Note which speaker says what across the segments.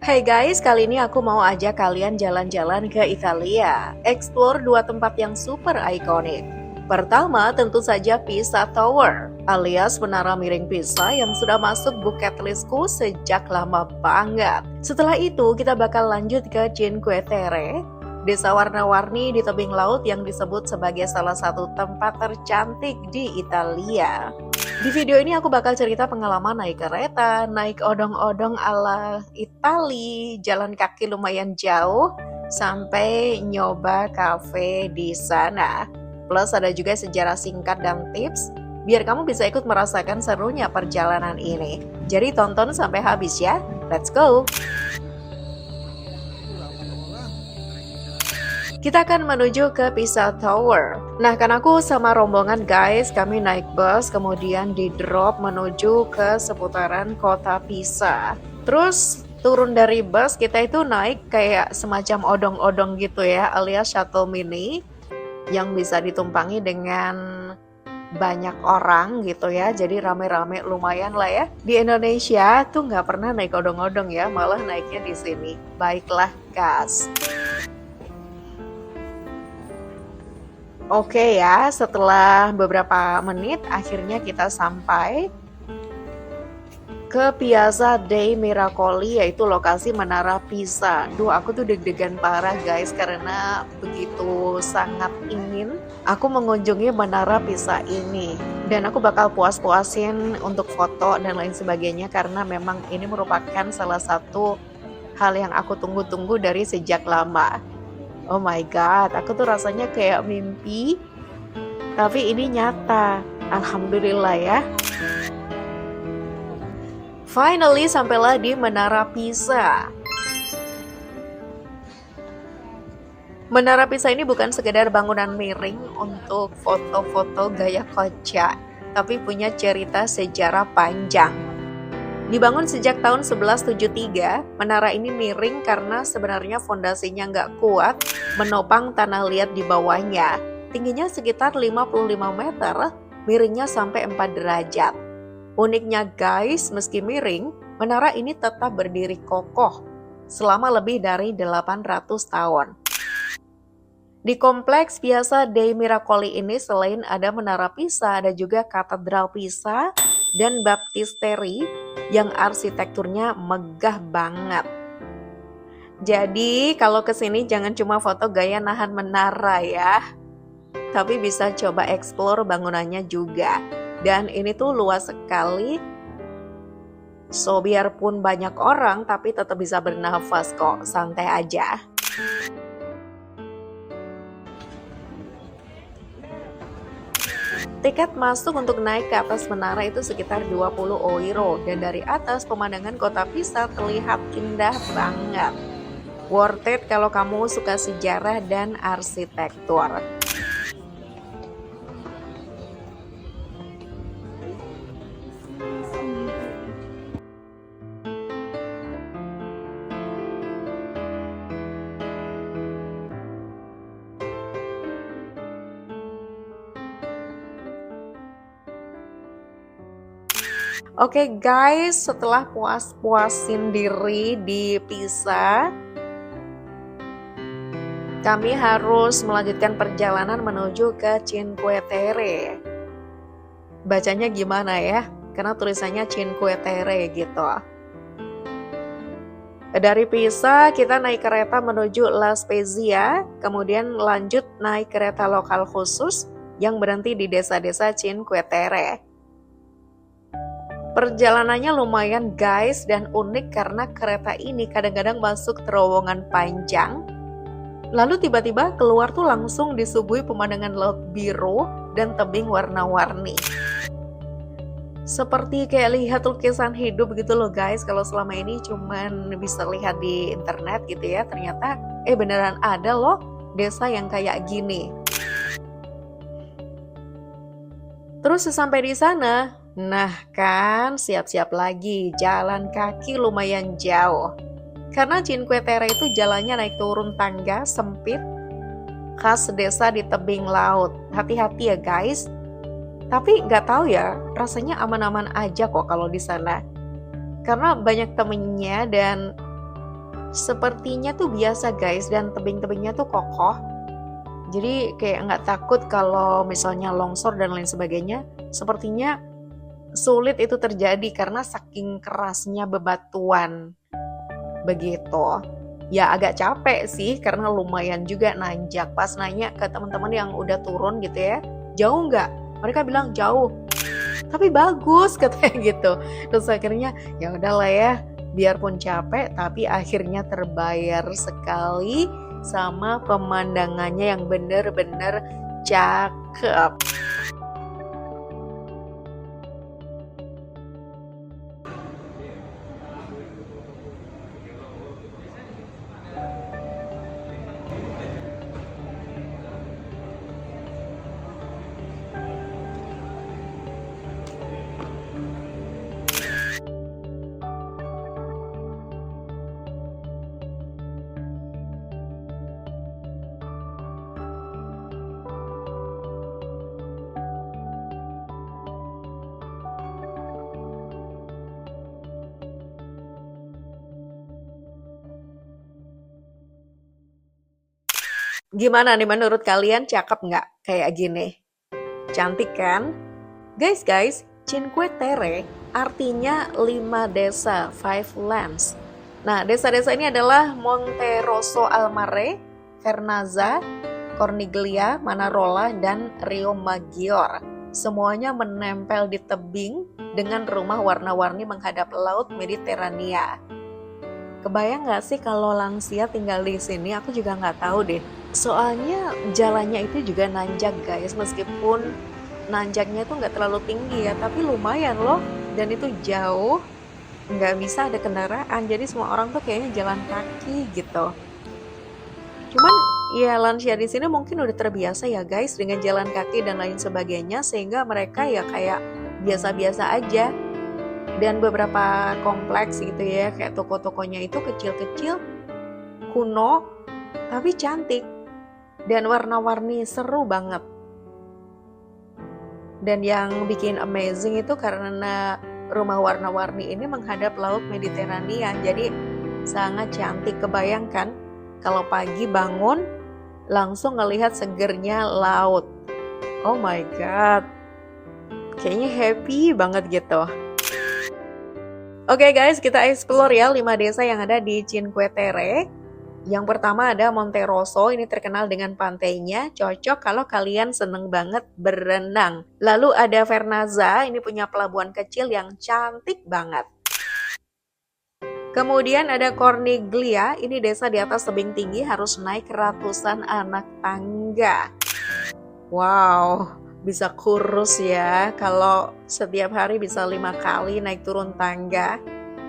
Speaker 1: Hai guys, kali ini aku mau ajak kalian jalan-jalan ke Italia. Explore dua tempat yang super ikonik. Pertama, tentu saja Pisa Tower, alias Menara Miring Pisa yang sudah masuk bucket listku sejak lama banget. Setelah itu, kita bakal lanjut ke Cinque Terre, desa warna-warni di tebing laut yang disebut sebagai salah satu tempat tercantik di Italia. Di video ini aku bakal cerita pengalaman naik kereta, naik odong-odong ala Itali, jalan kaki lumayan jauh, sampai nyoba cafe di sana. Plus ada juga sejarah singkat dan tips, biar kamu bisa ikut merasakan serunya perjalanan ini. Jadi tonton sampai habis ya, let's go! Kita akan menuju ke Pisa Tower. Nah, kan aku sama rombongan guys, kami naik bus, kemudian di drop menuju ke seputaran kota Pisa. Terus turun dari bus, kita itu naik kayak semacam odong-odong gitu ya, alias shuttle mini, yang bisa ditumpangi dengan banyak orang gitu ya, jadi rame-rame lumayan lah ya. Di Indonesia tuh nggak pernah naik odong-odong ya, malah naiknya di sini. Baiklah, gas. Oke ya, setelah beberapa menit akhirnya kita sampai ke Piazza dei Miracoli, yaitu lokasi Menara Pisa. Duh, aku tuh deg-degan parah guys karena begitu sangat ingin aku mengunjungi Menara Pisa ini. Dan aku bakal puas-puasin untuk foto dan lain sebagainya karena memang ini merupakan salah satu hal yang aku tunggu-tunggu dari sejak lama. Oh my god, aku tuh rasanya kayak mimpi, tapi ini nyata. Alhamdulillah ya. Finally sampailah di Menara Pisa. Menara Pisa ini bukan sekedar bangunan miring untuk foto-foto gaya kocak, tapi punya cerita sejarah panjang. Dibangun sejak tahun 1173, menara ini miring karena sebenarnya fondasinya nggak kuat menopang tanah liat di bawahnya. Tingginya sekitar 55 meter, miringnya sampai 4 derajat. Uniknya guys, meski miring, menara ini tetap berdiri kokoh selama lebih dari 800 tahun. Di kompleks Piazza dei Miracoli ini selain ada Menara Pisa, ada juga Katedral Pisa dan Baptistery yang arsitekturnya megah banget. Jadi kalau kesini jangan cuma foto gaya nahan menara ya, tapi bisa coba explore bangunannya juga. Dan ini tuh luas sekali, so biarpun banyak orang tapi tetap bisa bernafas kok, santai aja. Tiket masuk untuk naik ke atas menara itu sekitar 20 euro dan dari atas pemandangan kota Pisa terlihat indah banget. Worth it kalau kamu suka sejarah dan arsitektur. Oke guys, setelah puas-puasin diri di Pisa, kami harus melanjutkan perjalanan menuju ke Cinque Terre. Bacanya gimana ya? Karena tulisannya Cinque Terre gitu. Dari Pisa kita naik kereta menuju La Spezia, kemudian lanjut naik kereta lokal khusus yang berhenti di desa-desa Cinque Terre. Perjalanannya lumayan guys dan unik karena kereta ini kadang-kadang masuk terowongan panjang, lalu tiba-tiba keluar tuh langsung disuguhi pemandangan laut biru dan tebing warna-warni. Seperti kayak lihat lukisan hidup gitu loh guys, kalau selama ini cuman bisa lihat di internet gitu ya, ternyata beneran ada loh desa yang kayak gini. Terus sesampai di sana, nah kan siap-siap lagi jalan kaki lumayan jauh. Karena Cinque Terre itu jalannya naik turun tangga sempit, khas desa di tebing laut. Hati-hati ya guys. Tapi nggak tahu ya, rasanya aman-aman aja kok kalau di sana. Karena banyak temennya dan sepertinya tuh biasa guys, dan tebing-tebingnya tuh kokoh. Jadi kayak nggak takut kalau misalnya longsor dan lain sebagainya. Sepertinya sulit itu terjadi karena saking kerasnya bebatuan. Begitu. Ya agak capek sih karena lumayan juga nanjak. Pas nanya ke teman-teman yang udah turun gitu ya, jauh nggak? Mereka bilang jauh. Tapi bagus katanya gitu. Terus akhirnya ya udahlah ya, biarpun capek tapi akhirnya terbayar sekali sama pemandangannya yang bener-bener cakep. Gimana nih menurut kalian, cakep nggak kayak gini? Cantik kan? Guys, Cinque Terre artinya 5 desa, 5 lands. Nah, desa-desa ini adalah Monterosso al Mare, Vernazza, Corniglia, Manarola, dan Rio Maggiore. Semuanya menempel di tebing dengan rumah warna-warni menghadap Laut Mediterania. Kebayang nggak sih kalau lansia tinggal di sini? Aku juga nggak tahu deh. Soalnya jalannya itu juga nanjak guys, meskipun nanjaknya itu nggak terlalu tinggi ya, tapi lumayan loh. Dan itu jauh, nggak bisa ada kendaraan, jadi semua orang tuh kayaknya jalan kaki gitu. Cuman ya lansia di sini mungkin udah terbiasa ya guys dengan jalan kaki dan lain sebagainya, sehingga mereka ya kayak biasa-biasa aja. Dan beberapa kompleks gitu ya, kayak toko-tokonya itu kecil-kecil, kuno, tapi cantik. Dan warna-warni, seru banget. Dan yang bikin amazing itu karena rumah warna-warni ini menghadap Laut Mediterania. Jadi sangat cantik. Kebayangkan kalau pagi bangun langsung ngelihat segernya laut. Oh my god. Kayaknya happy banget gitu. Oke guys, kita explore ya 5 desa yang ada di Cinque Terre. Yang pertama ada Monterosso, ini terkenal dengan pantainya, cocok kalau kalian seneng banget berenang. Lalu ada Vernazza, ini punya pelabuhan kecil yang cantik banget. Kemudian ada Corniglia, ini desa di atas tebing tinggi harus naik ratusan anak tangga. Wow, bisa kurus ya kalau setiap hari bisa 5 kali naik turun tangga.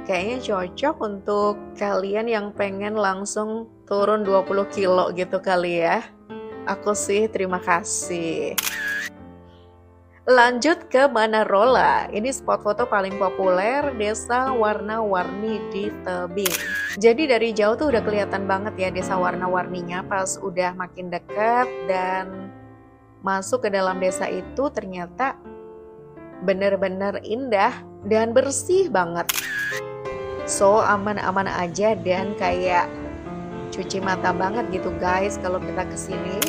Speaker 1: Kayaknya cocok untuk kalian yang pengen langsung turun 20 kilo gitu kali ya. Aku sih terima kasih. Lanjut ke Manarola. Ini spot foto paling populer, desa warna-warni di tebing. Jadi dari jauh tuh udah kelihatan banget ya desa warna-warninya. Pas udah makin dekat dan masuk ke dalam desa itu ternyata bener-bener indah dan bersih banget. So aman-aman aja dan kayak cuci mata banget gitu guys kalau kita kesini.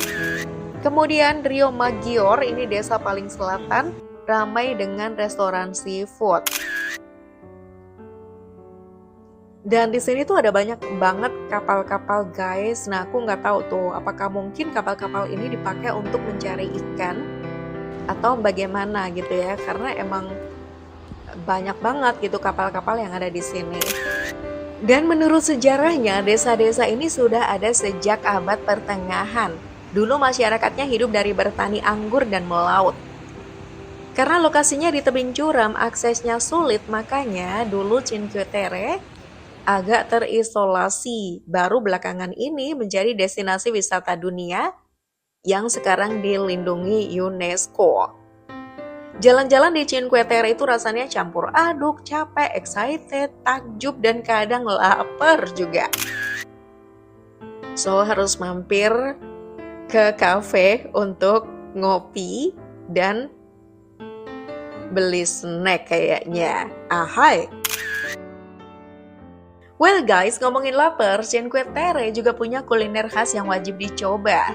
Speaker 1: Kemudian Rio Maggiore, ini desa paling selatan, ramai dengan restoran seafood. Dan di sini tuh ada banyak banget kapal-kapal guys. Nah aku nggak tahu tuh apakah mungkin kapal-kapal ini dipakai untuk mencari ikan atau bagaimana gitu ya, karena emang banyak banget gitu kapal-kapal yang ada di sini. Dan menurut sejarahnya, desa-desa ini sudah ada sejak abad pertengahan. Dulu masyarakatnya hidup dari bertani anggur dan melaut. Karena lokasinya di tebing curam, aksesnya sulit, makanya dulu Cinque Terre agak terisolasi. Baru belakangan ini menjadi destinasi wisata dunia yang sekarang dilindungi UNESCO. Jalan-jalan di Cinque Terre itu rasanya campur aduk, capek, excited, takjub, dan kadang lapar juga. So harus mampir ke cafe untuk ngopi dan beli snack kayaknya. Ahai. Well guys, ngomongin lapar, Cinque Terre juga punya kuliner khas yang wajib dicoba.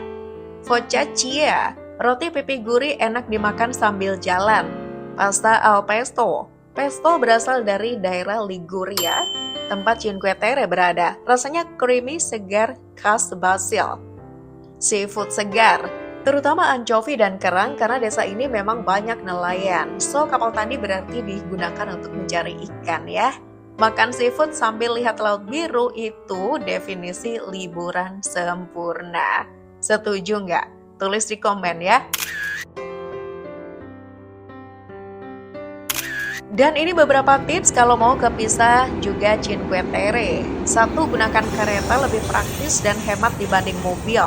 Speaker 1: Focaccia, roti pipi gurih enak dimakan sambil jalan. Pasta al pesto, pesto berasal dari daerah Liguria, tempat Cinque Terre berada. Rasanya creamy, segar, khas Basil. Seafood segar, terutama anchovy dan kerang karena desa ini memang banyak nelayan. So kapal tani berarti digunakan untuk mencari ikan ya. Makan seafood sambil lihat laut biru itu definisi liburan sempurna. Setuju nggak? Tulis di komen ya. Dan ini beberapa tips kalau mau ke Pisa juga Cinque Terre. 1. Gunakan kereta lebih praktis dan hemat dibanding mobil.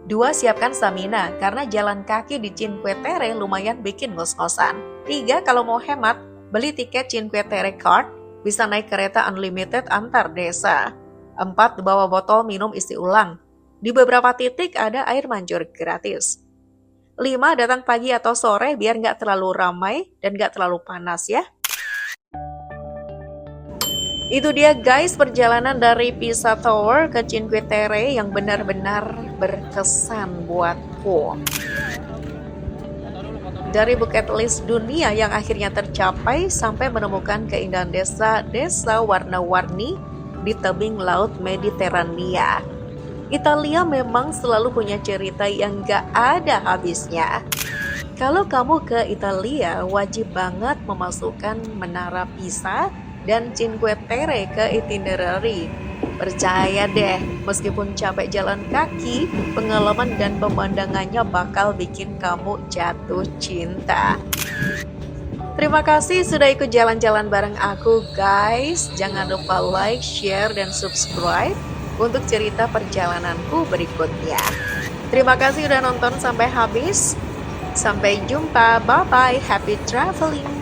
Speaker 1: 2. Siapkan stamina karena jalan kaki di Cinque Terre lumayan bikin ngos-ngosan. 3. Kalau mau hemat, beli tiket Cinque Terre Card, bisa naik kereta unlimited antar desa. 4. Bawa botol minum isi ulang. Di beberapa titik ada air mancur gratis. 5. Datang pagi atau sore biar nggak terlalu ramai dan nggak terlalu panas ya. Itu dia guys perjalanan dari Pisa Tower ke Cinque Terre yang benar-benar berkesan buatku. Dari bucket list dunia yang akhirnya tercapai sampai menemukan keindahan desa-desa warna-warni di tebing laut Mediterania. Italia memang selalu punya cerita yang gak ada habisnya. Kalau kamu ke Italia, wajib banget memasukkan Menara Pisa dan Cinque Terre ke itinerary. Percaya deh, meskipun capek jalan kaki, pengalaman dan pemandangannya bakal bikin kamu jatuh cinta. Terima kasih sudah ikut jalan-jalan bareng aku guys. Jangan lupa like, share, dan subscribe untuk cerita perjalananku berikutnya. Terima kasih udah nonton sampai habis. Sampai jumpa, bye-bye, happy traveling.